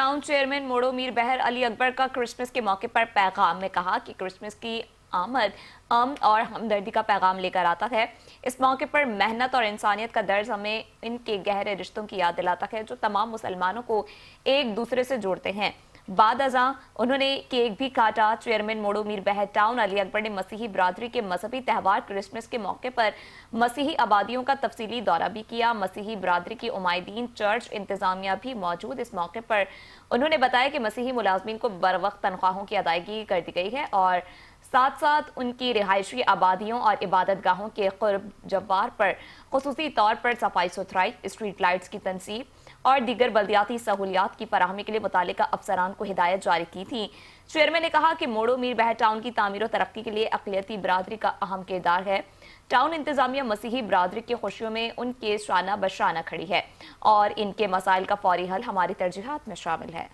Town chairman मोड़ो मीर अली अकबर का Christmas के मौके पर पैगाम में कहा कि क्रिसमस की आमद अमन और हमदर्दी का पैगाम लेकर आता है। इस मौके पर मेहनत और इंसानियत का दर्ज हमें इनके गहरे रिश्तों की याद दिलाता है जो तमाम मुसलमानों को एक दूसरे से जोड़ते हैं। बाद अज़ां उन्होंने केक भी काटा। चेयरमैन मोड़ो मीर टाउन अली अकबर ने मसीही बरादरी के मजहबी त्यौहार क्रिसमस के मौके पर मसीही आबादियों का तफसीली दौरा भी किया। मसीही बरादरी की उमायदीन, चर्च इंतजामिया भी मौजूद। इस मौके पर उन्होंने बताया कि मसीही मुलाजमीन को बरवक्त तनख्वाहों की अदायगी कर दी गई है और साथ साथ उनकी रिहायशी आबादियों और इबादत गाहों के क़ुर्ब जब्बार पर खुसूसी तौर पर सफाई सुथराई, स्ट्रीट लाइट्स की तनसीब और दीगर बल्दियाती सहूलियात की फराहमी के लिए मुतालिका अफसरान को हिदायत जारी की थी। चेयरमैन ने कहा कि मोड़ो मीर टाउन की तामीर और तरक्की के लिए अक़लियती बरादरी का अहम किरदार है। टाउन इंतजामिया मसीही बरादरी की खुशियों में उनके शाना बशाना खड़ी है और इनके मसाइल का फौरी हल हमारी तरजीहात में शामिल है।